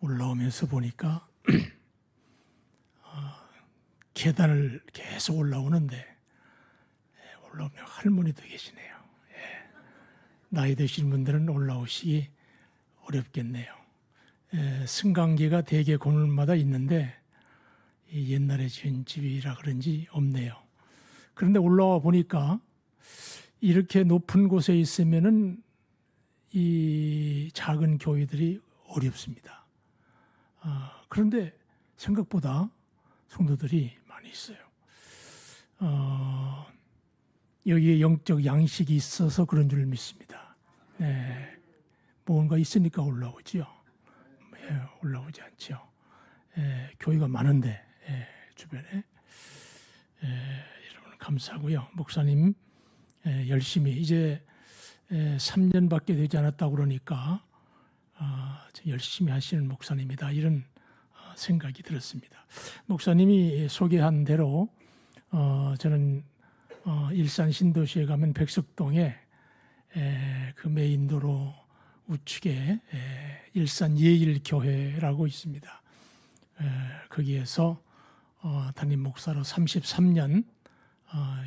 올라오면서 보니까 계단을 계속 올라오는데 올라오면 할머니도 계시네요. 나이 드신 분들은 올라오시기 어렵겠네요. 승강기가 대개 건물마다 있는데 옛날에 지은 집이라 그런지 없네요. 그런데 올라와 보니까 이렇게 높은 곳에 있으면은 이 작은 교회들이 어렵습니다. 그런데 생각보다 성도들이 많이 있어요. 여기에 영적 양식이 있어서 그런 줄 믿습니다. 네, 뭔가 있으니까 올라오지요. 올라오지 않죠. 교회가 많은데 주변에 여러분 감사하고요. 목사님 열심히 이제 3년밖에 되지 않았다고 그러니까 열심히 하시는 목사님이다 이런 생각이 들었습니다. 목사님이 소개한 대로 저는 일산 신도시에 가면 백석동에 그 메인도로 우측에 일산 예일교회라고 있습니다. 거기에서 담임 목사로 33년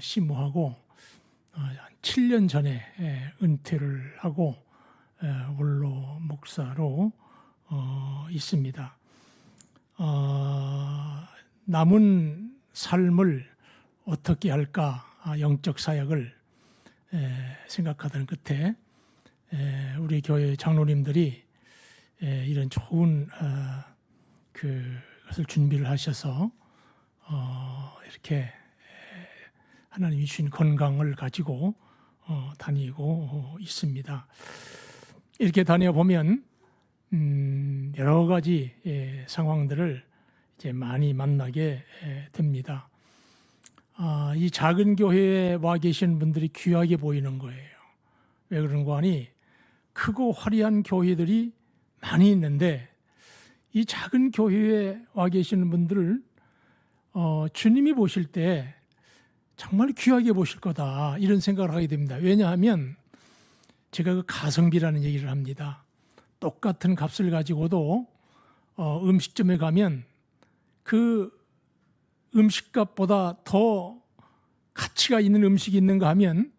심호하고 한 7년 전에 은퇴를 하고 원로 목사로 있습니다. 남은 삶을 어떻게 할까 영적 사역을 생각하던 끝에 우리 교회 장로님들이 이런 좋은 그것을 준비를 하셔서 이렇게 하나님이 주신 건강을 가지고 다니고 있습니다. 이렇게 다녀보면 여러 가지 상황들을 이제 많이 만나게 됩니다. 이 작은 교회에 와 계신 분들이 귀하게 보이는 거예요. 왜 그런가 하니 크고 화려한 교회들이 많이 있는데 이 작은 교회에 와 계시는 분들을 주님이 보실 때 정말 귀하게 보실 거다 이런 생각을 하게 됩니다. 왜냐하면 제가 그 가성비라는 얘기를 합니다. 똑같은 값을 가지고도 음식점에 가면 그 음식값보다 더 가치가 있는 음식이 있는가 하면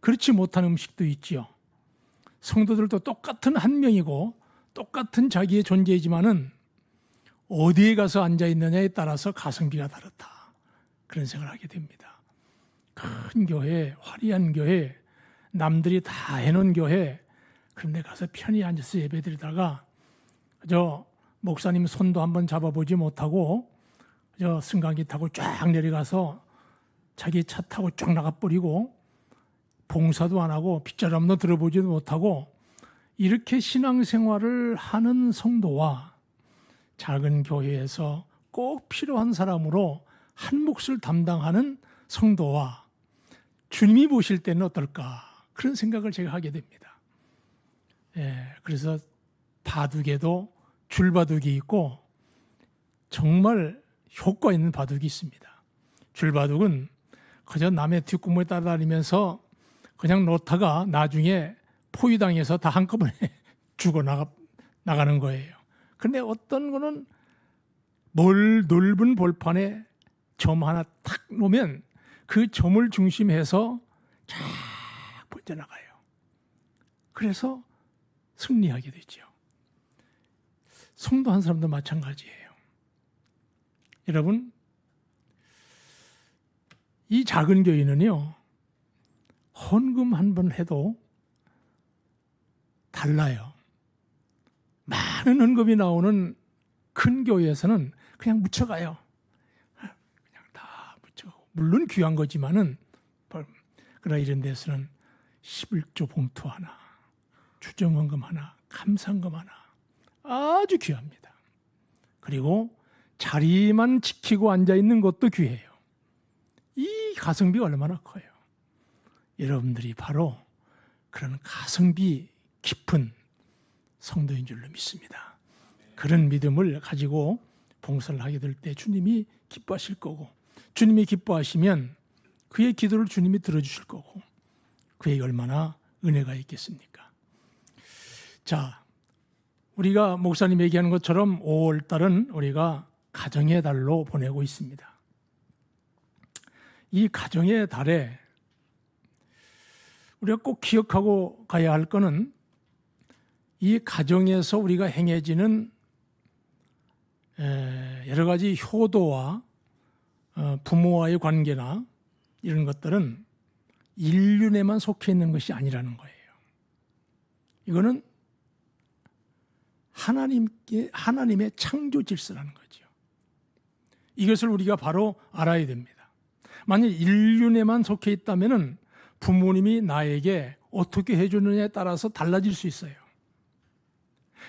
그렇지 못한 음식도 있지요. 성도들도 똑같은 한 명이고 똑같은 자기의 존재이지만은 어디에 가서 앉아 있느냐에 따라서 가성비가 다르다. 그런 생각을 하게 됩니다. 큰 교회, 화려한 교회, 남들이 다 해놓은 교회, 그런 데 가서 편히 앉아서 예배드리다가 저 목사님 손도 한번 잡아보지 못하고 저 승강기 타고 쫙 내려가서 자기 차 타고 쫙 나가버리고 봉사도 안 하고 빗자람도 들어보지도 못하고 이렇게 신앙생활을 하는 성도와 작은 교회에서 꼭 필요한 사람으로 한 몫을 담당하는 성도와 주님이 보실 때는 어떨까 그런 생각을 제가 하게 됩니다. 그래서 바둑에도 줄바둑이 있고 정말 효과 있는 바둑이 있습니다. 줄바둑은 그저 남의 뒷구멍에 따라다니면서 그냥 놓다가 나중에 포위당해서 다 한꺼번에 죽어 나가는 거예요. 그런데 어떤 거는 넓은 볼판에 점 하나 탁 놓으면 그 점을 중심해서 쫙 번져나가요. 그래서 승리하게 되죠. 성도 한 사람도 마찬가지예요. 여러분, 이 작은 교회는요, 헌금 한 번 해도 달라요. 많은 헌금이 나오는 큰 교회에서는 그냥 묻혀가요. 그냥 다 묻혀가고. 물론 귀한 거지만은, 그러나 이런 데서는 11조 봉투 하나, 추정헌금 하나, 감상금 하나, 아주 귀합니다. 그리고 자리만 지키고 앉아있는 것도 귀해요. 이 가성비가 얼마나 커요. 여러분들이 바로 그런 가성비 깊은 성도인 줄로 믿습니다. 그런 믿음을 가지고 봉사를 하게 될 때 주님이 기뻐하실 거고, 주님이 기뻐하시면 그의 기도를 주님이 들어주실 거고, 그에게 얼마나 은혜가 있겠습니까? 자, 우리가 목사님 얘기하는 것처럼 5월 달은 우리가 가정의 달로 보내고 있습니다. 이 가정의 달에 우리가 꼭 기억하고 가야 할 것은 이 가정에서 우리가 행해지는 여러 가지 효도와 부모와의 관계나 이런 것들은 인륜에만 속해 있는 것이 아니라는 거예요. 이거는 하나님의 창조 질서라는 거죠. 이것을 우리가 바로 알아야 됩니다. 만약 인륜에만 속해 있다면 부모님이 나에게 어떻게 해주느냐에 따라서 달라질 수 있어요.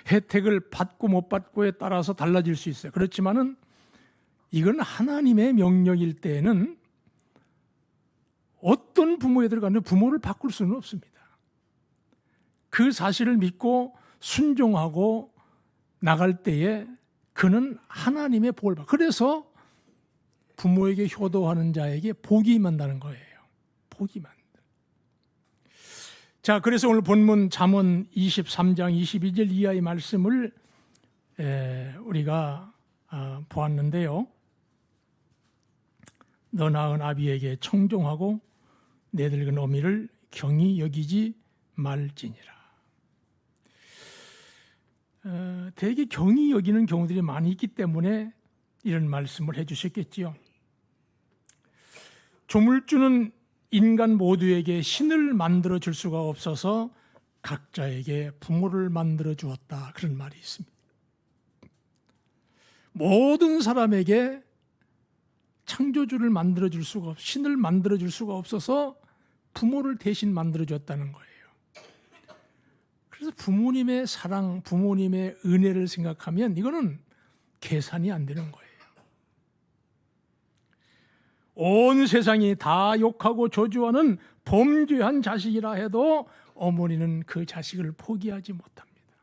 혜택을 받고 못 받고에 따라서 달라질 수 있어요. 그렇지만은 이건 하나님의 명령일 때에는 어떤 부모에 들어가는 부모를 바꿀 수는 없습니다. 그 사실을 믿고 순종하고 나갈 때에 그는 하나님의 복을 받아. 그래서 부모에게 효도하는 자에게 복이 임한다는 거예요. 복이 임한다. 자, 그래서 오늘 본문 잠언 23장 22절 이하의 말씀을 우리가 보았는데요. 너 낳은 아비에게 청종하고 내 늙은 어미를 경히 여기지 말지니라. 되게 경히 여기는 경우들이 많이 있기 때문에 이런 말씀을 해주셨겠지요. 조물주는 인간 모두에게 신을 만들어 줄 수가 없어서 각자에게 부모를 만들어 주었다. 그런 말이 있습니다. 모든 사람에게 창조주를 만들어 줄 수가 없어, 신을 만들어 줄 수가 없어서 부모를 대신 만들어 줬다는 거예요. 그래서 부모님의 사랑, 부모님의 은혜를 생각하면 이거는 계산이 안 되는 거예요. 온 세상이 다 욕하고 저주하는 범죄한 자식이라 해도 어머니는 그 자식을 포기하지 못합니다.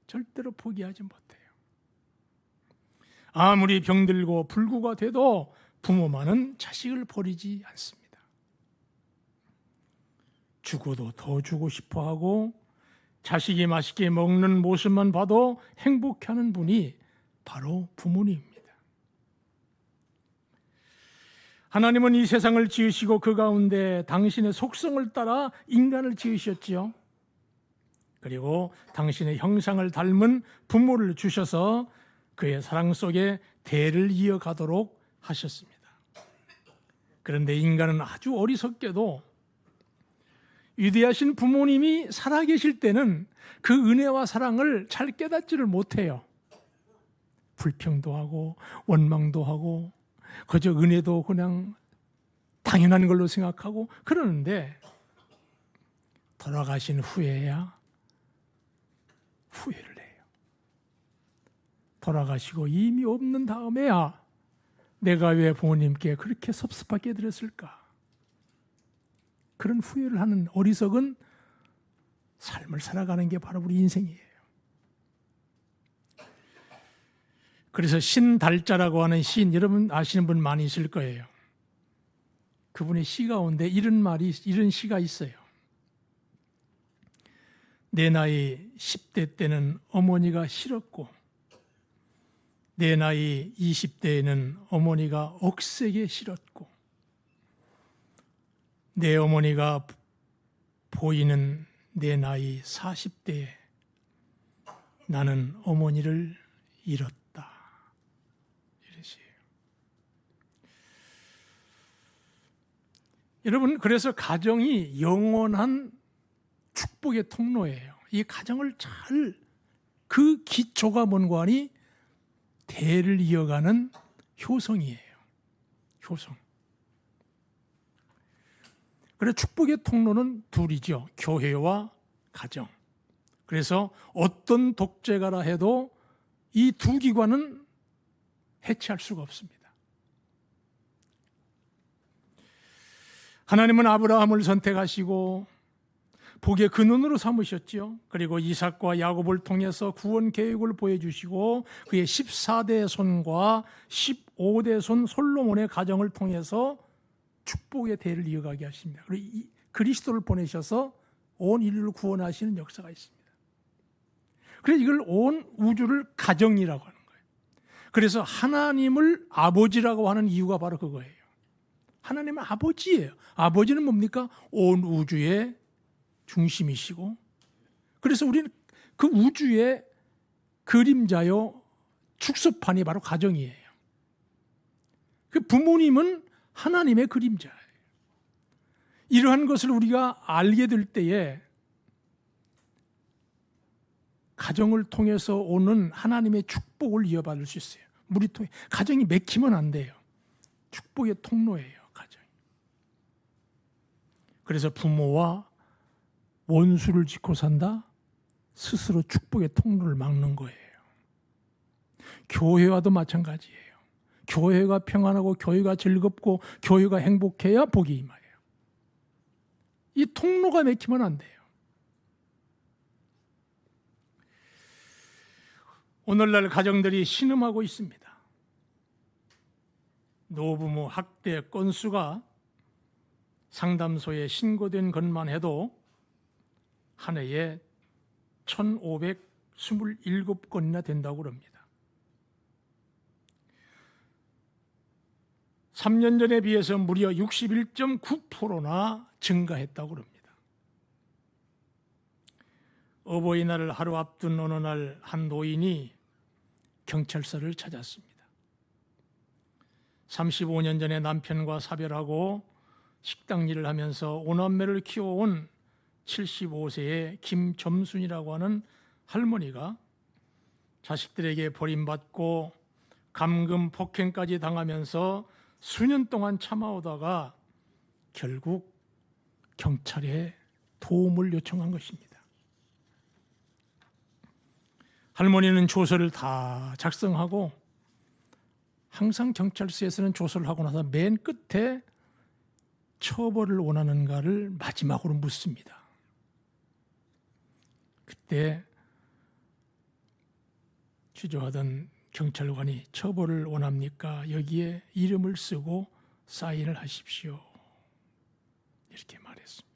절대로 포기하지 못해요. 아무리 병들고 불구가 돼도 부모만은 자식을 버리지 않습니다. 죽어도 더 주고 싶어하고 자식이 맛있게 먹는 모습만 봐도 행복해하는 분이 바로 부모님입니다. 하나님은 이 세상을 지으시고 그 가운데 당신의 속성을 따라 인간을 지으셨지요. 그리고 당신의 형상을 닮은 부모를 주셔서 그의 사랑 속에 대를 이어가도록 하셨습니다. 그런데 인간은 아주 어리석게도 위대하신 부모님이 살아계실 때는 그 은혜와 사랑을 잘 깨닫지를 못해요. 불평도 하고 원망도 하고 그저 은혜도 그냥 당연한 걸로 생각하고 그러는데 돌아가신 후에야 후회를 해요. 돌아가시고 이미 없는 다음에야 내가 왜 부모님께 그렇게 섭섭하게 드렸을까? 그런 후회를 하는 어리석은 삶을 살아가는 게 바로 우리 인생이에요. 그래서 신달자라고 하는 시인, 여러분 아시는 분 많이 있을 거예요. 그분의 시 가운데 이런 시가 있어요. 내 나이 10대 때는 어머니가 싫었고 내 나이 20대에는 어머니가 억세게 싫었고 내 어머니가 보이는 내 나이 40대에 나는 어머니를 잃었다. 이러시에요. 여러분, 그래서 가정이 영원한 축복의 통로예요. 이 가정을 잘, 그 기초가 뭔가 하니 대를 이어가는 효성이에요. 효성. 그래서 축복의 통로는 둘이죠. 교회와 가정. 그래서 어떤 독재가라 해도 이 두 기관은 해체할 수가 없습니다. 하나님은 아브라함을 선택하시고 복의 근원으로 삼으셨죠. 그리고 이삭과 야곱을 통해서 구원 계획을 보여주시고 그의 14대 손과 15대 손 솔로몬의 가정을 통해서 축복의 대를 이어가게 하십니다. 그리고 그리스도를 보내셔서 온 인류를 구원하시는 역사가 있습니다. 그래서 이걸 온 우주를 가정이라고 하는 거예요. 그래서 하나님을 아버지라고 하는 이유가 바로 그거예요. 하나님은 아버지예요. 아버지는 뭡니까? 온 우주의 중심이시고, 그래서 우리는 그 우주의 그림자요 축소판이 바로 가정이에요. 그 부모님은 하나님의 그림자예요. 이러한 것을 우리가 알게 될 때에 가정을 통해서 오는 하나님의 축복을 이어받을 수 있어요. 우리 통해 가정이 맥히면 안 돼요. 축복의 통로예요, 가정이. 그래서 부모와 원수를 짓고 산다? 스스로 축복의 통로를 막는 거예요. 교회와도 마찬가지예요. 교회가 평안하고 교회가 즐겁고 교회가 행복해야 복이 임해요. 이 통로가 막히면 안 돼요. 오늘날 가정들이 신음하고 있습니다. 노부모 학대 건수가 상담소에 신고된 것만 해도 한 해에 1,527건이나 된다고 합니다. 3년 전에 비해서 무려 61.9%나 증가했다고 합니다. 어버이날을 하루 앞둔 어느 날 한 노인이 경찰서를 찾았습니다. 35년 전에 남편과 사별하고 식당 일을 하면서 5남매를 키워온 75세의 김점순이라고 하는 할머니가 자식들에게 버림받고 감금 폭행까지 당하면서 수년 동안 참아오다가 결국 경찰에 도움을 요청한 것입니다. 할머니는 조서를 다 작성하고 항상 경찰서에서는 조서를 하고 나서 맨 끝에 처벌을 원하는가를 마지막으로 묻습니다. 그때 주저하던 경찰관이 처벌을 원합니까? 여기에 이름을 쓰고 사인을 하십시오. 이렇게 말했습니다.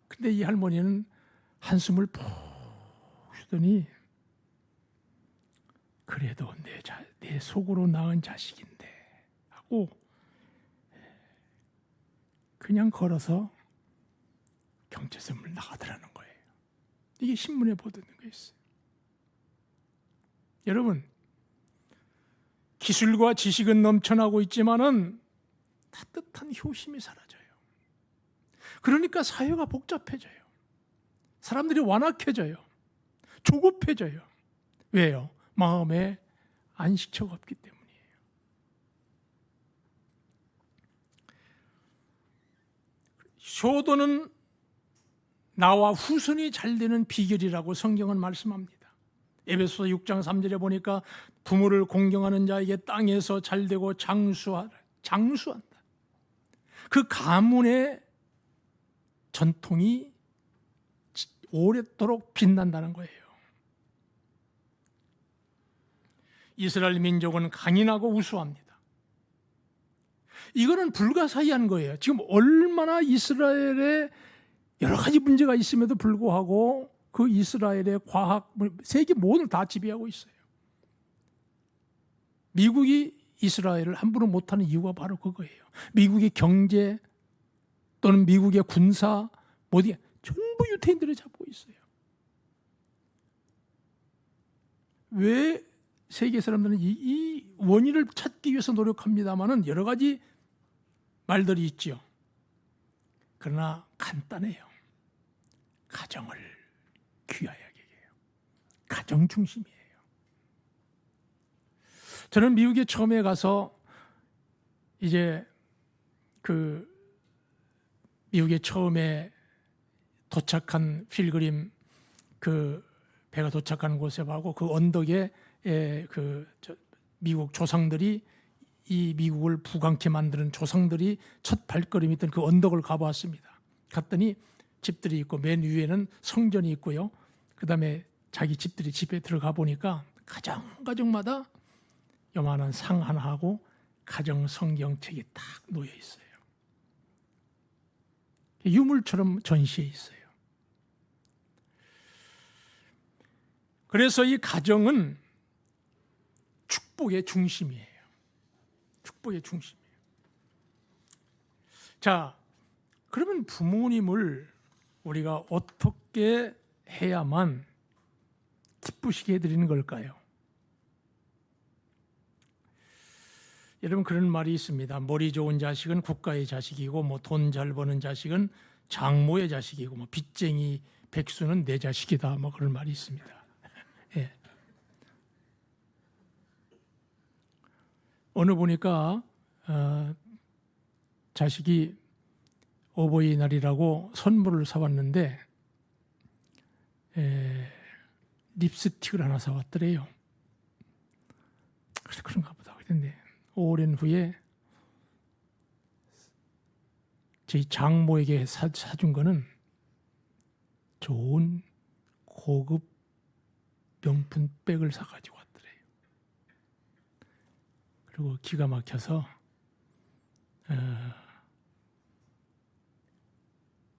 근데 이 할머니는 한숨을 푹 쉬더니 그래도 내 속으로 낳은 자식인데 하고 그냥 걸어서 경찰서를 나가더라는 거예요. 이게 신문에 보도된 거였어요. 여러분, 기술과 지식은 넘쳐나고 있지만은 따뜻한 효심이 사라져요. 그러니까 사회가 복잡해져요. 사람들이 완악해져요. 조급해져요. 왜요? 마음에 안식처가 없기 때문이에요. 효도는 나와 후손이 잘 되는 비결이라고 성경은 말씀합니다. 에베소서 6장 3절에 보니까 부모를 공경하는 자에게 땅에서 잘 되고 장수한다. 그 가문의 전통이 오랫도록 빛난다는 거예요. 이스라엘 민족은 강인하고 우수합니다. 이거는 불가사의한 거예요. 지금 얼마나 이스라엘에 여러 가지 문제가 있음에도 불구하고 그 이스라엘의 과학, 세계 모든 다 지배하고 있어요. 미국이 이스라엘을 함부로 못하는 이유가 바로 그거예요. 미국의 경제 또는 미국의 군사 모두 전부 유태인들이 잡고 있어요. 왜 세계 사람들은 이 원인을 찾기 위해서 노력합니다마는 여러 가지 말들이 있죠. 그러나 간단해요. 가정을 귀하게 해요. 가정 중심이에요. 저는 미국에 처음에 가서 이제 미국에 처음에 도착한 필그림 배가 도착하는 곳에 가고 그 언덕에 미국 조상들이 이 미국을 부강케 만드는 조상들이 첫 발걸음이 있던 그 언덕을 가보았습니다. 갔더니 집들이 있고 맨 위에는 성전이 있고요. 그다음에 자기 집들이 집에 들어가 보니까 가정마다 요만한 상 하나 하고 가정 성경책이 딱 놓여 있어요. 유물처럼 전시해 있어요. 그래서 이 가정은 축복의 중심이에요. 축복의 중심이에요. 자, 그러면 부모님을 우리가 어떻게 해야만 기쁘시게 해드리는 걸까요? 여러분, 그런 말이 있습니다. 머리 좋은 자식은 국가의 자식이고, 뭐 돈 잘 버는 자식은 장모의 자식이고, 뭐 빚쟁이 백수는 내 자식이다, 뭐 그런 말이 있습니다. 예. 오늘 보니까 자식이 어버이날이라고 선물을 사왔는데 립스틱을 하나 사왔더래요. 그래서 그런가 보다 그랬는데, 오랜 후에 저희 장모에게 사준 거는 좋은 고급 명품 백을 사가지고 왔더래요. 그리고 기가 막혀서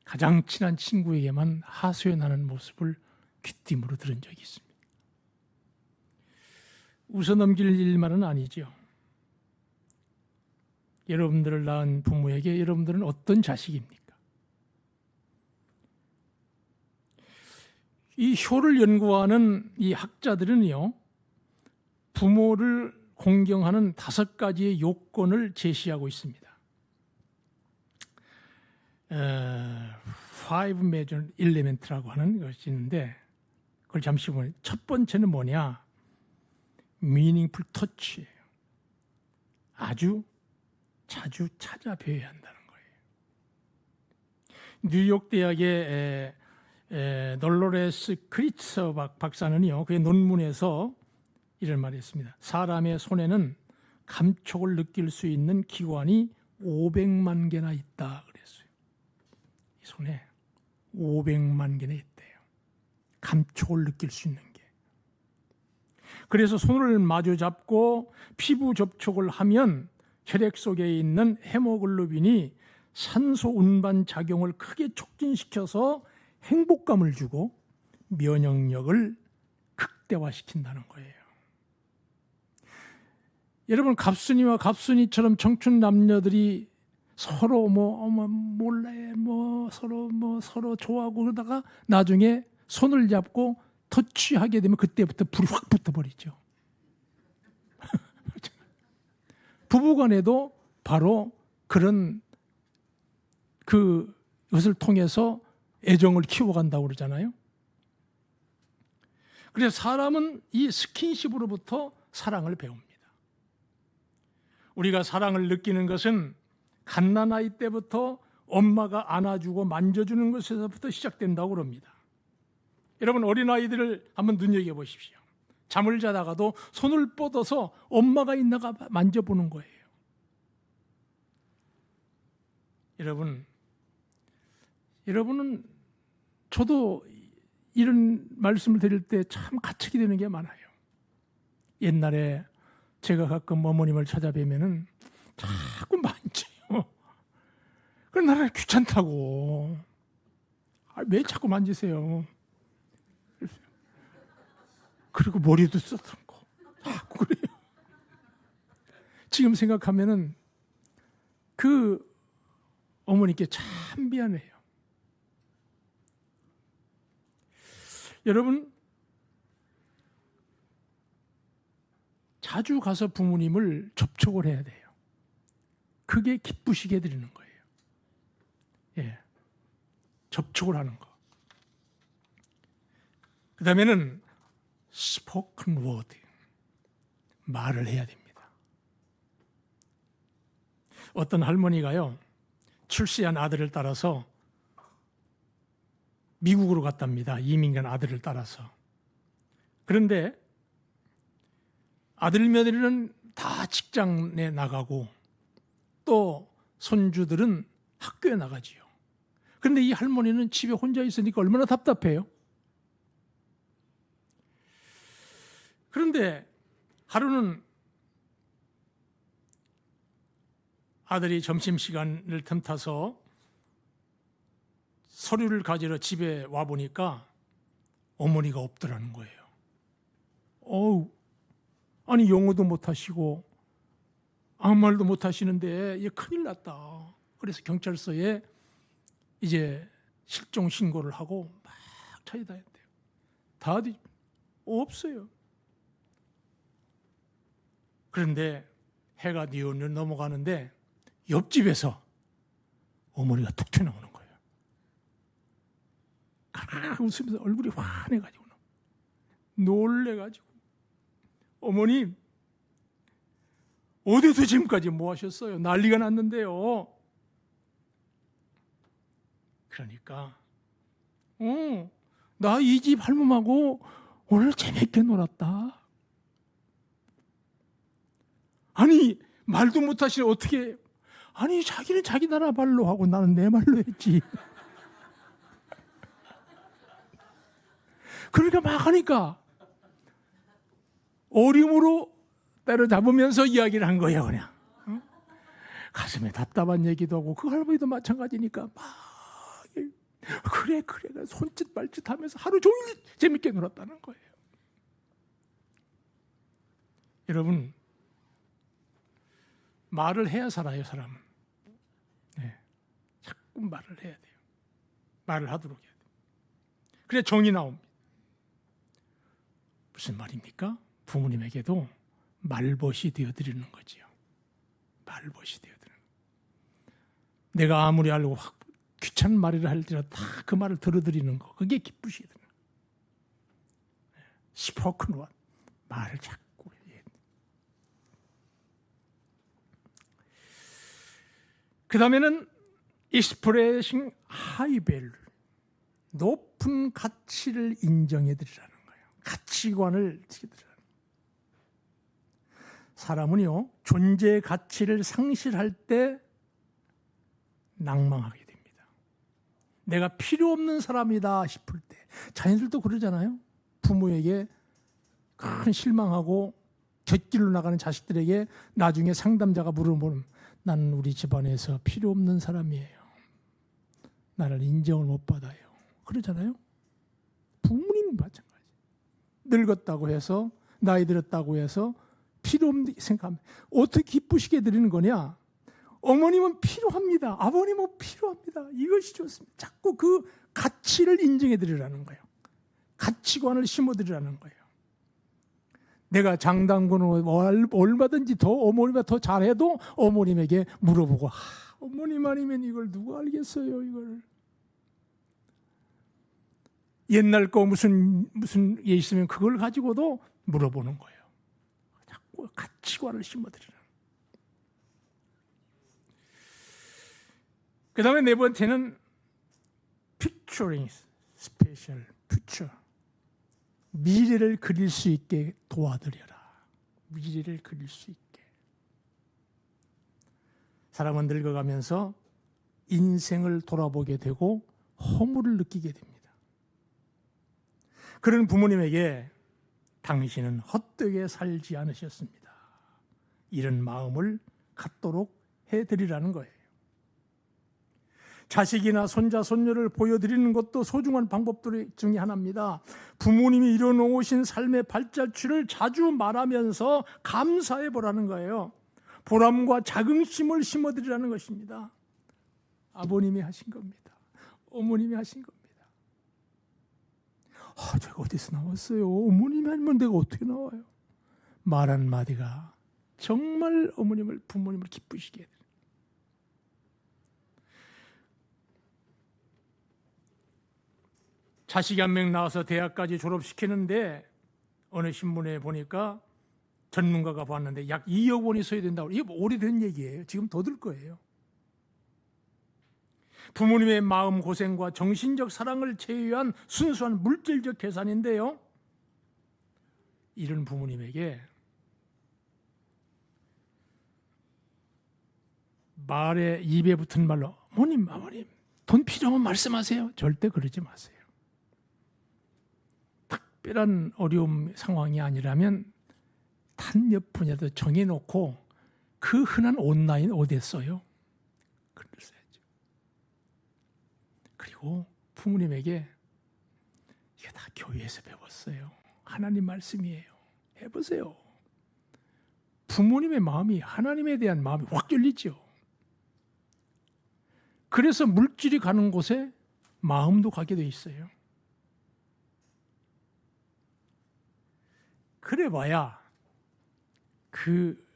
가장 친한 친구에게만 하소연하는 모습을 귀띔으로 들은 적이 있습니다. 웃어넘길 일만은 아니죠. 여러분들을 낳은 부모에게 여러분들은 어떤 자식입니까? 이 효를 연구하는 이 학자들은요, 부모를 공경하는 5가지의 요건을 제시하고 있습니다. Five Major Elements라고 하는 것이 있는데, 그걸 잠시 보면 첫 번째는 뭐냐? Meaningful Touch예요. 아주 자주 찾아뵈야 한다는 거예요. 뉴욕 대학의 널로레스 크리처 박사는요, 그의 논문에서 이런 말을 했습니다. 사람의 손에는 감촉을 느낄 수 있는 기관이 500만 개나 있다 그랬어요. 이 손에 500만 개나 있대요. 감촉을 느낄 수 있는 게. 그래서 손을 마주 잡고 피부 접촉을 하면 혈액 속에 있는 헤모글로빈이 산소 운반 작용을 크게 촉진시켜서 행복감을 주고 면역력을 극대화시킨다는 거예요. 여러분, 갑순이와 갑순이처럼 청춘 남녀들이 서로 서로 좋아하고 그러다가 나중에 손을 잡고 터치하게 되면 그때부터 불이 확 붙어버리죠. 부부간에도 바로 그런 그것을 통해서 애정을 키워간다고 그러잖아요. 그래서 사람은 이 스킨십으로부터 사랑을 배웁니다. 우리가 사랑을 느끼는 것은 갓난아이 때부터 엄마가 안아주고 만져주는 것에서부터 시작된다고 그럽니다. 여러분, 어린아이들을 한번 눈여겨보십시오. 잠을 자다가도 손을 뻗어서 엄마가 있나가 만져보는 거예요. 여러분은 저도 이런 말씀을 드릴 때 참 가책이 되는 게 많아요. 옛날에 제가 가끔 어머님을 찾아뵈면은 자꾸 만져요. 그래, 나를 귀찮다고. 왜 자꾸 만지세요? 그리고 머리도 썼던고. 자꾸 그래요. 지금 생각하면은 그 어머니께 참 미안해요. 여러분, 자주 가서 부모님을 접촉을 해야 돼요. 그게 기쁘시게 해드리는 거예요. 예, 접촉을 하는 거. 그 다음에는 spoken word, 말을 해야 됩니다. 어떤 할머니가요, 출세한 아들을 따라서 미국으로 갔답니다. 이민 간 아들을 따라서. 그런데 아들 며느리는 다 직장에 나가고 또 손주들은 학교에 나가지요. 그런데 이 할머니는 집에 혼자 있으니까 얼마나 답답해요. 그런데 하루는 아들이 점심시간을 틈타서 서류를 가지러 집에 와보니까 어머니가 없더라는 거예요. 아니 영어도 못하시고 아무 말도 못하시는데 얘 큰일 났다. 그래서 경찰서에 이제 실종 신고를 하고 막 찾아다녔대요. 다들 없어요. 그런데 해가 뉘우뉘 넘어가는데 옆집에서 어머니가 툭 튀어나오는 거예요. 가르르 웃으면서 얼굴이 환해가지고 놀래가지고, 어머님 어디서 지금까지 뭐 하셨어요? 난리가 났는데요. 그러니까 나 이 집 할멈하고 오늘 재밌게 놀았다. 아니 말도 못하시네. 어떻게, 아니 자기는 자기 나라 말로 하고 나는 내 말로 했지. 그러니까 막 하니까 어림으로 때려잡으면서 이야기를 한 거예요. 그냥 가슴에 답답한 얘기도 하고, 그 할머니도 마찬가지니까 막 그래 손짓 발짓 하면서 하루 종일 재밌게 놀았다는 거예요. 여러분, 말을 해야 살아요, 사람은. 네. 자꾸 말을 해야 돼요. 말을 하도록 해야 돼요. 그래 정이 나옵니다. 무슨 말입니까? 부모님에게도 말벗이 되어드리는 거지요. 말벗이 되어드리는. 내가 아무리 알고 귀찮은 말이라 할지라도 다 그 말을 들어드리는 거, 그게 기쁘시거든요. 스포큰 원, 말을 자꾸 해야 돼. 그 다음에는 expressing high value, 높은 가치를 인정해드리라는 거예요. 가치관을 지켜드리라는 거예요. 사람은요, 존재의 가치를 상실할 때 낭망하게 됩니다. 내가 필요 없는 사람이다 싶을 때, 자녀들도 그러잖아요. 부모에게 큰 실망하고 곁길로 나가는 자식들에게 나중에 상담자가 물어보면, 나는 우리 집안에서 필요 없는 사람이에요. 나를 인정을 못 받아요. 그러잖아요. 부모님 마찬가지. 늙었다고 해서, 나이 들었다고 해서 필요 없는 생각하면 어떻게 기쁘시게 드리는 거냐? 어머님은 필요합니다. 아버님은 필요합니다. 이것이 좋습니다. 자꾸 그 가치를 인정해 드리라는 거예요. 가치관을 심어 드리라는 거예요. 내가 장단군으로 얼마든지 더 어머니가 더 잘해도 어머님에게 물어보고, 어머님 아니면 이걸 누가 알겠어요, 이걸. 옛날 거 무슨 게 있으면 그걸 가지고도 물어보는 거예요. 자꾸 가치관을 심어 드리라는 거예요. 그 다음에 네 번째는 picturing special future. 미래를 그릴 수 있게 도와드려라. 미래를 그릴 수 있게. 사람은 늙어가면서 인생을 돌아보게 되고 허물을 느끼게 됩니다. 그런 부모님에게 당신은 헛되게 살지 않으셨습니다. 이런 마음을 갖도록 해드리라는 거예요. 자식이나 손자, 손녀를 보여드리는 것도 소중한 방법들 중에 하나입니다. 부모님이 이뤄놓으신 삶의 발자취를 자주 말하면서 감사해 보라는 거예요. 보람과 자긍심을 심어드리라는 것입니다. 아버님이 하신 겁니다. 어머님이 하신 겁니다. 제가 어디서 나왔어요? 어머님이 아니면 내가 어떻게 나와요? 말 한마디가 정말 어머님을, 부모님을 기쁘시게 해요. 자식이 한 명 낳아서 대학까지 졸업시키는데 어느 신문에 보니까 전문가가 봤는데 약 2억 원이 써야 된다고. 이게 오래된 얘기예요. 지금 더 들 거예요. 부모님의 마음 고생과 정신적 사랑을 제외한 순수한 물질적 계산인데요. 이런 부모님에게 말에 입에 붙은 말로 어머님, 아버님 돈 필요하면 말씀하세요. 절대 그러지 마세요. 특별한 어려움 상황이 아니라면 단 몇 푼이라도 정해놓고 그 흔한 온라인 어디에 써요? 글을 써야죠. 그리고 부모님에게 이게 다 교회에서 배웠어요. 하나님 말씀이에요. 해보세요. 부모님의 마음이 하나님에 대한 마음이 확 열리죠. 그래서 물질이 가는 곳에 마음도 가게 돼 있어요. 그래봐야 그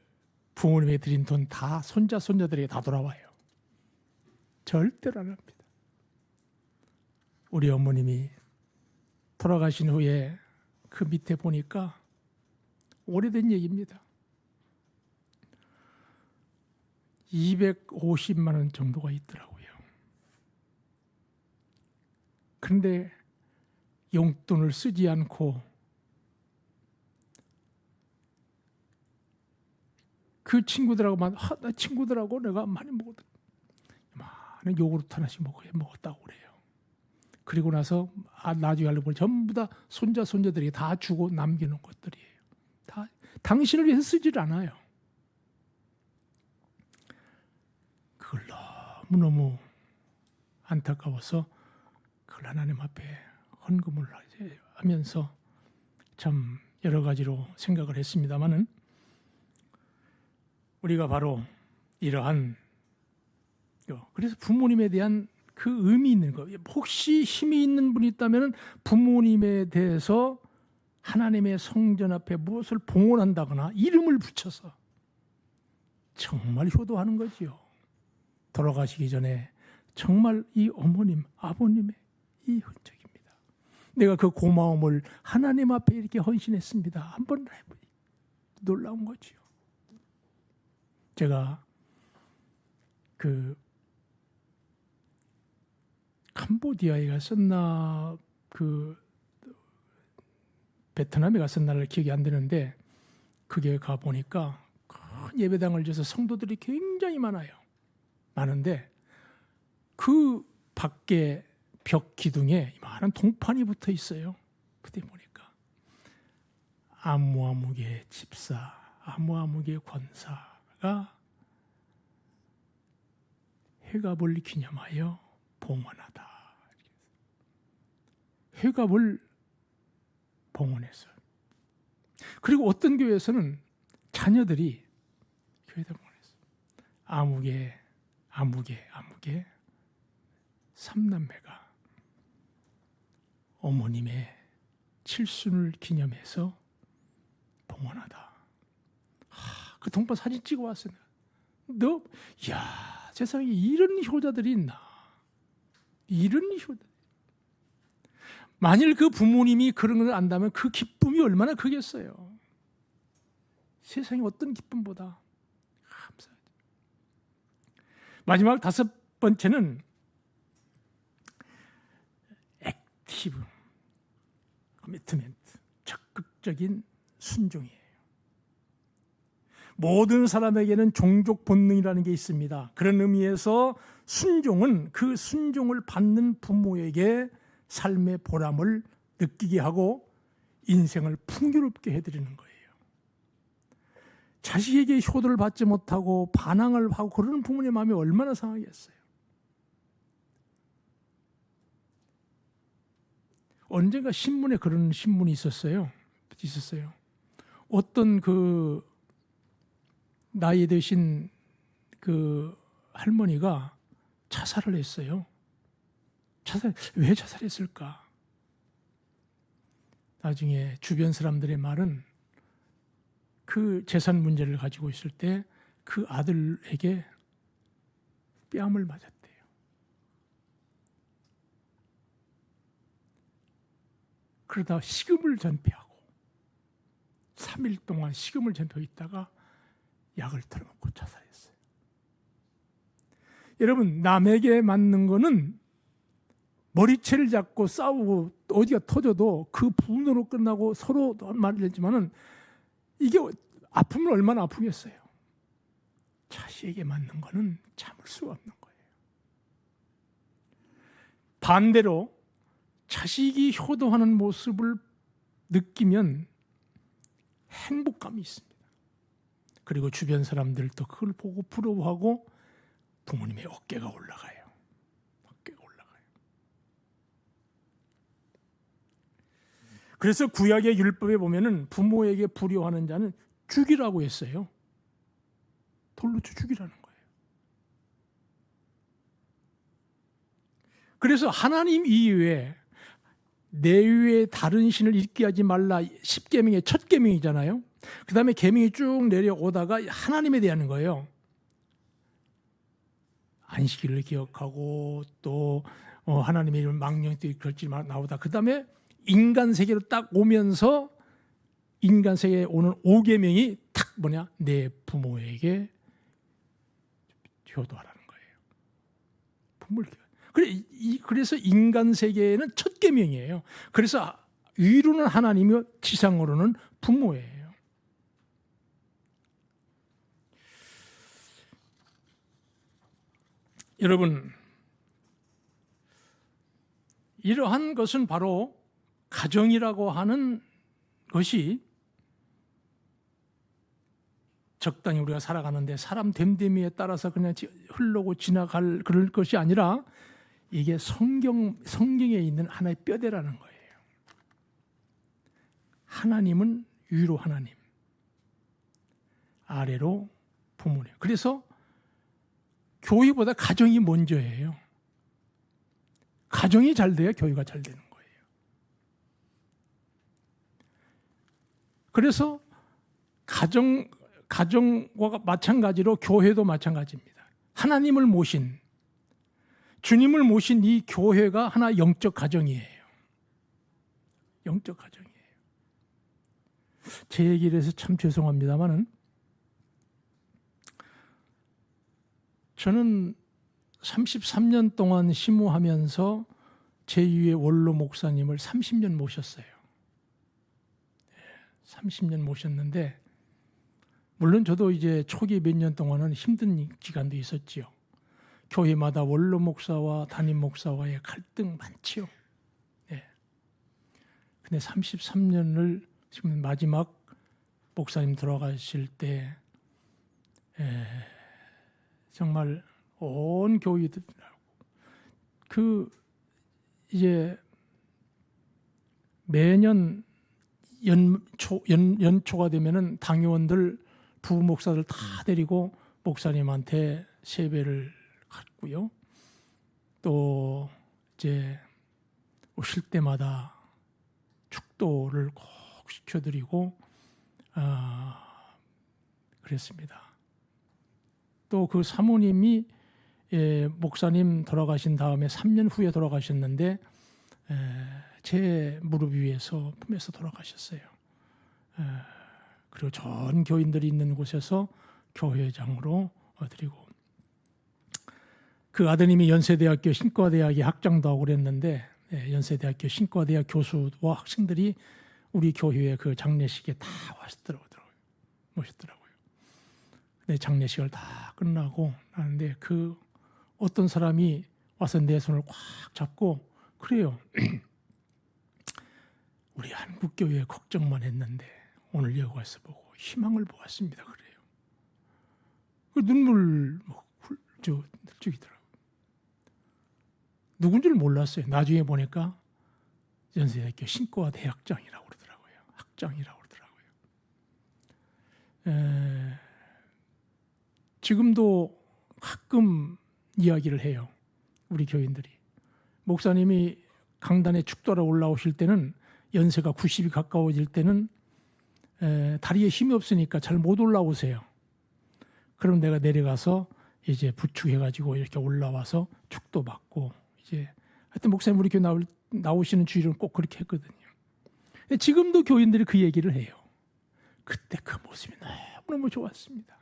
부모님이 드린 돈 다 손자들에게 다 돌아와요. 절대로 안 합니다. 우리 어머님이 돌아가신 후에 그 밑에 보니까 오래된 얘기입니다. 250만 원 정도가 있더라고요. 그런데 용돈을 쓰지 않고 그 친구들하고 내가 많이 먹었다. 많은 요구르트 하나씩 먹었다고 그래요. 그리고 나서 나중에 알고 보니 전부 다 손자들에게 다 주고 남기는 것들이에요. 다 당신을 위해서 쓰질 않아요. 그걸 너무너무 안타까워서 그걸 하나님 앞에 헌금을 하면서 참 여러 가지로 생각을 했습니다마는 우리가 바로 이러한 그래서 부모님에 대한 그 의미 있는 거, 혹시 힘이 있는 분이 있다면 부모님에 대해서 하나님의 성전 앞에 무엇을 봉헌한다거나 이름을 붙여서 정말 효도하는 거지요. 돌아가시기 전에 정말 이 어머님, 아버님의 이 흔적입니다. 내가 그 고마움을 하나님 앞에 이렇게 헌신했습니다. 한번 놀라운 거지요. 제가 그 캄보디아에 갔었나 그 베트남에 갔었나를 기억이 안 되는데 그게 가보니까 큰 예배당을 지어서 성도들이 굉장히 많은데 그 밖에 벽 기둥에 이만한 동판이 붙어 있어요. 그때 보니까 아무아무개 집사, 아무아무개 권사가 회갑을 기념하여 봉헌하다. 회갑을 봉헌했어요. 그리고 어떤 교회에서는 자녀들이 교회에다 봉헌했어요. 아무개 삼남매가 어머님의 칠순을 기념해서 봉헌하다. 그 동판 사진 찍어 왔어요. 세상에 이런 효자들이 있나? 이런 효자. 만일 그 부모님이 그런 걸 안다면 그 기쁨이 얼마나 크겠어요. 세상에 어떤 기쁨보다 감사하죠. 마지막 5번째는 액티브 커미트먼트, 적극적인 순종이에요. 모든 사람에게는 종족 본능이라는 게 있습니다. 그런 의미에서 순종은 그 순종을 받는 부모에게 삶의 보람을 느끼게 하고 인생을 풍요롭게 해드리는 거예요. 자식에게 효도를 받지 못하고 반항을 하고 그러는 부모의 마음이 얼마나 상하겠어요. 언젠가 신문에 그런 신문이 있었어요. 어떤 그 나이 드신 그 할머니가 자살을 했어요. 왜 자살했을까? 나중에 주변 사람들의 말은 그 재산 문제를 가지고 있을 때 그 아들에게 뺨을 맞았대요. 그러다 식음을 전폐하고 3일 동안 식음을 전폐하고 있다가 약을 털어먹고 자살했어요. 여러분, 남에게 맞는 거는 머리채를 잡고 싸우고 어디가 터져도 그 분으로 끝나고 서로 말을 했지만은 이게 아프면 얼마나 아프겠어요. 자식에게 맞는 거는 참을 수가 없는 거예요. 반대로 자식이 효도하는 모습을 느끼면 행복감이 있습니다. 그리고 주변 사람들도 그걸 보고 부러워하고 부모님의 어깨가 올라가요. 그래서 구약의 율법에 보면은 부모에게 불효하는 자는 죽이라고 했어요. 돌로 죽이라는 거예요. 그래서 하나님 이외에 내 위에 다른 신을 잊게 하지 말라 10계명의 첫 계명이잖아요. 그 다음에 계명이 쭉 내려오다가 하나님에 대한 거예요. 안식일을 기억하고 또 하나님의 이름 망령도 그렇지 나오다. 그 다음에 인간 세계로 딱 오면서 인간 세계에 오는 5계명이 딱 뭐냐? 내 부모에게 효도하라는 거예요. 부모를 그래서 인간 세계에는 첫 계명이에요. 그래서 위로는 하나님이요 지상으로는 부모예요. 여러분, 이러한 것은 바로 가정이라고 하는 것이 적당히 우리가 살아가는데 사람 됨됨이에 따라서 그냥 흘러고 지나갈 그럴 것이 아니라 이게 성경에 있는 하나의 뼈대라는 거예요. 하나님은 위로 하나님, 아래로 부모님. 그래서 교회보다 가정이 먼저예요. 가정이 잘 돼야 교회가 잘 되는 거예요. 그래서 가정과 마찬가지로 교회도 마찬가지입니다. 하나님을 모신, 주님을 모신 이 교회가 하나 영적 가정이에요. 영적 가정이에요. 제 얘기를 해서 참 죄송합니다만은 저는 33년 동안 심우하면서 제2의 원로 목사님을 30년 모셨어요. 30년 모셨는데 물론 저도 이제 초기 몇 년 동안은 힘든 기간도 있었지요. 교회마다 원로 목사와 담임 목사와의 갈등 많지요. 근데 33년을 지금 마지막 목사님 돌아가실 때 정말 온 교회들 이제 매년 연초가 되면은 당회원들 부부 목사들 다 데리고 목사님한테 세배를 갖고요. 또 이제 오실 때마다 축도를 꼭 시켜드리고 그랬습니다. 또 그 사모님이 목사님 돌아가신 다음에 3년 후에 돌아가셨는데 제 무릎 위에서 품에서 돌아가셨어요. 그리고 전 교인들이 있는 곳에서 교회장으로 드리고 그 아드님이 연세대학교 신과대학에 학장도 하고 그랬는데 연세대학교 신과대학 교수와 학생들이 우리 교회의 그 장례식에 다 모셨더라고요. 내 장례식을 다 끝나고 하는데 그 어떤 사람이 와서 내 손을 꽉 잡고 그래요. 우리 한국교회 걱정만 했는데 오늘 여기 와서 보고 희망을 보았습니다. 그래요. 그 눈물 흘쭉이더라고요. 누군지를 몰랐어요. 나중에 보니까 연세대학교 신과 대학장이라고 그러더라고요. 학장이라고 그러더라고요. 지금도 가끔 이야기를 해요. 우리 교인들이. 목사님이 강단에 축도하러 올라오실 때는 연세가 90이 가까워질 때는 다리에 힘이 없으니까 잘 못 올라오세요. 그럼 내가 내려가서 이제 부축해가지고 이렇게 올라와서 축도 받고 이제 하여튼 목사님 우리 교회 나오시는 주일은 꼭 그렇게 했거든요. 지금도 교인들이 그 얘기를 해요. 그때 그 모습이 너무너무 좋았습니다.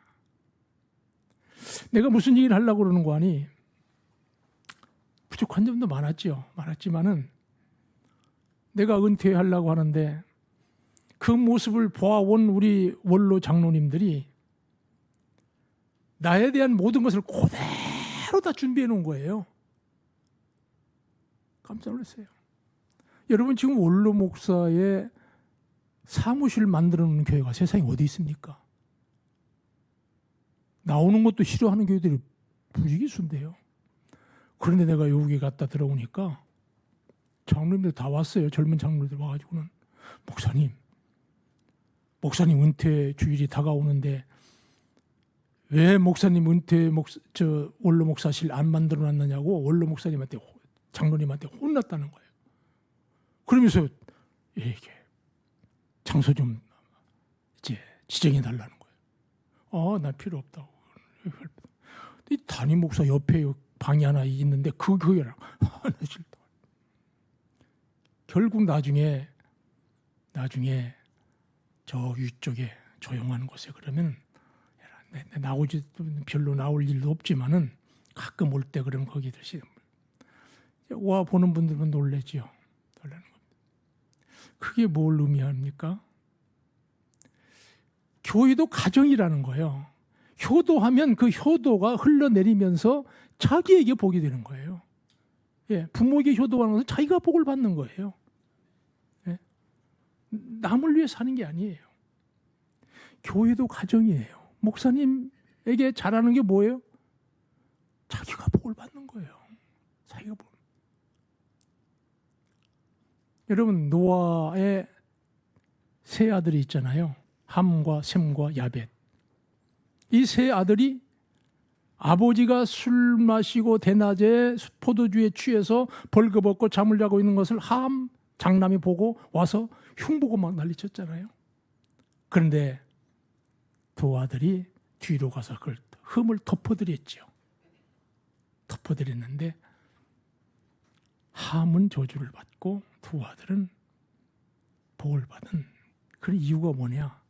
내가 무슨 얘기를 하려고 그러는 거 아니? 부족한 점도 많았지만은 내가 은퇴하려고 하는데 그 모습을 보아온 우리 원로 장로님들이 나에 대한 모든 것을 그대로 다 준비해 놓은 거예요. 깜짝 놀랐어요. 여러분 지금 원로 목사의 사무실 만들어 놓는 교회가 세상에 어디 있습니까? 나오는 것도 싫어하는 교회들이 부지기수인데요. 그런데 내가 여기 갔다 들어오니까 장로님들 다 왔어요. 젊은 장로들 와가지고는 목사님 은퇴 주일이 다가오는데 왜 목사님 은퇴 원로 목사실 안 만들어 놨느냐고 원로 목사님한테 장로님한테 혼났다는 거예요. 그러면서 이게 장소 좀 이제 지정해 달라는 거예요. 나 필요 없다고. 이 담임 목사 옆에 방이 하나 있는데 그거랑 나 싫다. 결국 나중에 저 위쪽에 조용한 곳에 그러면 나오지 별로 나올 일도 없지만은 가끔 올 때 그러면 거기 드시 와 보는 분들은 놀라지요. 놀라는 겁니다. 그게 뭘 의미합니까? 교회도 가정이라는 거예요. 효도하면 그 효도가 흘러내리면서 자기에게 복이 되는 거예요. 예, 부모에게 효도하는 것은 자기가 복을 받는 거예요. 예, 남을 위해 사는 게 아니에요. 교회도 가정이에요. 목사님에게 잘하는 게 뭐예요? 자기가 복을 받는 거예요. 자기가 복. 여러분 노아의 세 아들이 있잖아요. 함과 셈과 야벳. 이 세 아들이 아버지가 술 마시고 대낮에 포도주에 취해서 벌거벗고 잠을 자고 있는 것을 함 장남이 보고 와서 흉보고 막 난리쳤잖아요. 그런데 두 아들이 뒤로 가서 그걸 흠을 덮어드렸죠. 덮어드렸는데 함은 저주를 받고 두 아들은 복을 받은 그 이유가 뭐냐?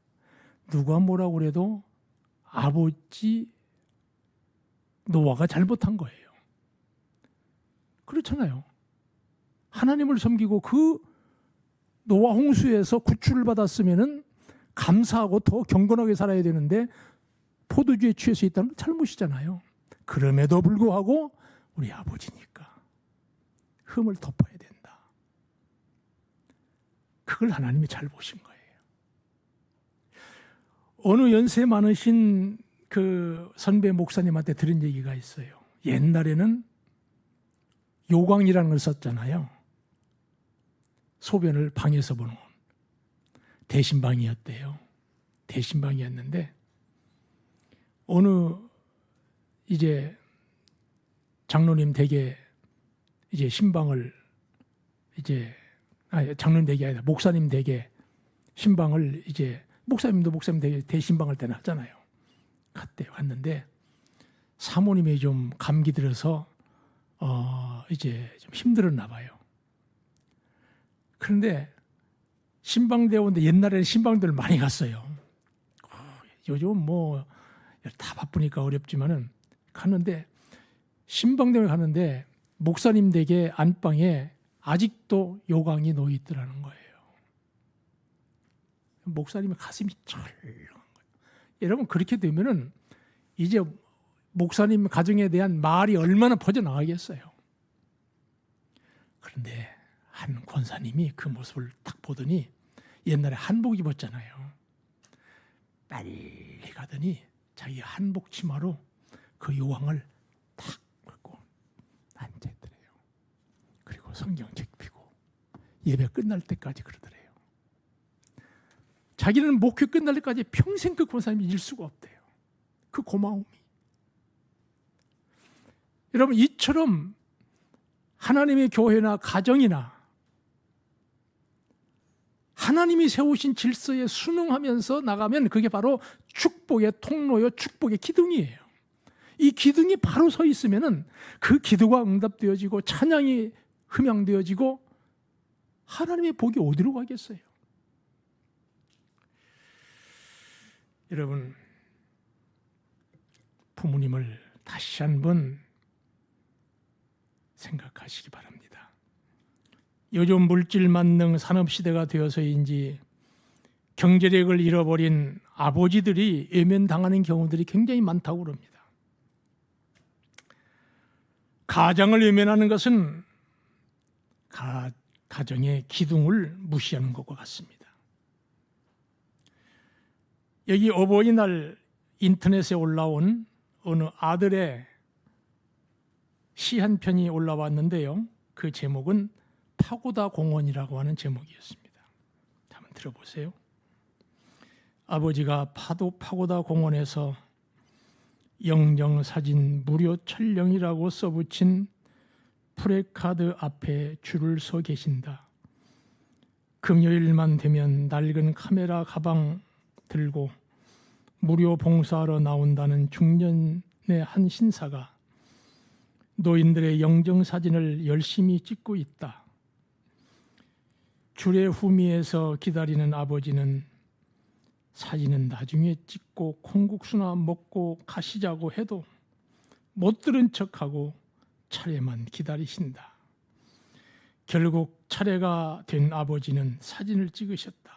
누가 뭐라고 그래도 아버지 노아가 잘못한 거예요. 그렇잖아요. 하나님을 섬기고 그 노아 홍수에서 구출을 받았으면은 감사하고 더 경건하게 살아야 되는데 포도주에 취해서 있다는 건 잘못이잖아요. 그럼에도 불구하고 우리 아버지니까 흠을 덮어야 된다. 그걸 하나님이 잘 보신 거예요. 어느 연세 많으신 그 선배 목사님한테 들은 얘기가 있어요. 옛날에는 요광이라는 걸 썼잖아요. 소변을 방에서 보는 대신방이었대요. 대신방이었는데 어느 이제 장로님 댁에 이제 신방을 장로님 댁이 아니라 목사님 댁에 신방을 이제 목사님도 목사님 댁에 대신방을 때는 하잖아요. 갔대요. 갔는데 사모님이 좀 감기 들어서 이제 좀 힘들었나 봐요. 그런데 신방대원데 옛날에는 신방들 많이 갔어요. 요즘 뭐 다 바쁘니까 어렵지만은 갔는데 신방대원에 갔는데 목사님 댁의 안방에 아직도 요강이 놓여 있더라는 거예요. 목사님의 가슴이 철렁한 거예요. 여러분 그렇게 되면은 이제 목사님 가정에 대한 말이 얼마나 퍼져나가겠어요. 그런데 한 권사님이 그 모습을 딱 보더니 옛날에 한복 입었잖아요. 빨리 가더니 자기 한복 치마로 그 요왕을 탁 긁고 앉아있더래요. 그리고 성경책 펴고 예배 끝날 때까지 그러더래요. 자기는 목회 끝날 때까지 평생 그 권사님이 잊을 수가 없대요. 그 고마움이. 여러분 이처럼 하나님의 교회나 가정이나 하나님이 세우신 질서에 순응하면서 나가면 그게 바로 축복의 통로요, 축복의 기둥이에요. 이 기둥이 바로 서 있으면은 그 기도가 응답되어지고 찬양이 흠양되어지고 하나님의 복이 어디로 가겠어요? 여러분 부모님을 다시 한번 생각하시기 바랍니다. 요즘 물질 만능 산업 시대가 되어서인지 경제력을 잃어버린 아버지들이 외면당하는 경우들이 굉장히 많다고 그럽니다. 가장을 외면하는 것은 가정의 기둥을 무시하는 것과 같습니다. 여기 어버이날 인터넷에 올라온 어느 아들의 시 한 편이 올라왔는데요. 그 제목은 파고다 공원이라고 하는 제목이었습니다. 들어보세요. 아버지가 파고다 공원에서 영정사진 무료 촬영이라고 써붙인 프레카드 앞에 줄을 서 계신다. 금요일만 되면 낡은 카메라 가방 들고 무료 봉사하러 나온다는 중년의 한 신사가 노인들의 영정사진을 열심히 찍고 있다. 줄의 후미에서 기다리는 아버지는 사진은 나중에 찍고 콩국수나 먹고 가시자고 해도 못 들은 척하고 차례만 기다리신다. 결국 차례가 된 아버지는 사진을 찍으셨다.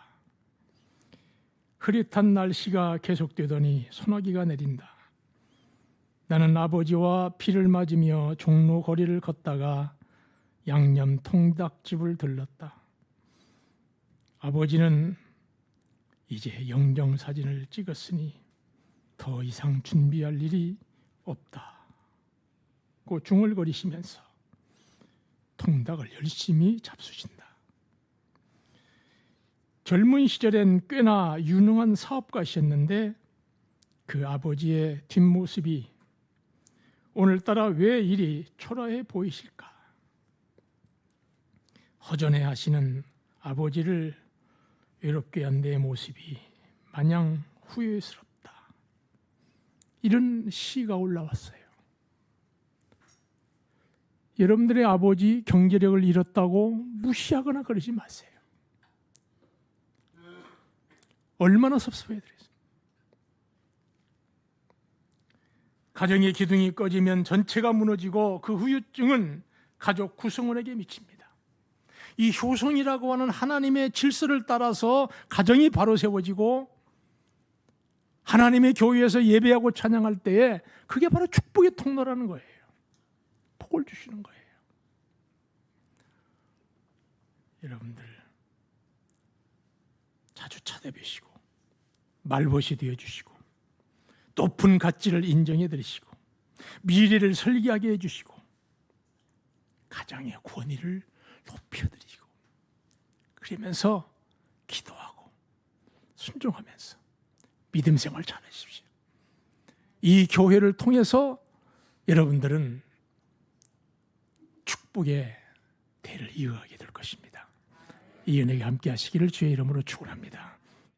흐릿한 날씨가 계속되더니 소나기가 내린다. 나는 아버지와 비를 맞으며 종로 거리를 걷다가 양념 통닭집을 들렀다. 아버지는 이제 영정사진을 찍었으니 더 이상 준비할 일이 없다고 중얼거리시면서 통닭을 열심히 잡수신다. 젊은 시절엔 꽤나 유능한 사업가셨는데 그 아버지의 뒷모습이 오늘따라 왜 이리 초라해 보이실까? 허전해 하시는 아버지를 외롭게 한 내 모습이 마냥 후회스럽다. 이런 시가 올라왔어요. 여러분들의 아버지 경제력을 잃었다고 무시하거나 그러지 마세요. 얼마나 섭섭해야 되겠어요. 가정의 기둥이 꺼지면 전체가 무너지고 그 후유증은 가족 구성원에게 미칩니다. 이 효성이라고 하는 하나님의 질서를 따라서 가정이 바로 세워지고 하나님의 교회에서 예배하고 찬양할 때에 그게 바로 축복의 통로라는 거예요. 복을 주시는 거예요. 여러분들 자주 찾아뵈시고 말벗이 되어주시고 높은 가치를 인정해 드리시고 미래를 설계하게 해주시고 가정의 권위를 높여드리고 그러면서 기도하고 순종하면서 믿음 생활 잘하십시오. 이 교회를 통해서 여러분들은 축복의 대를 이어가게 될 것입니다. 이 은혜가 함께 하시기를 주의 이름으로 축원합니다.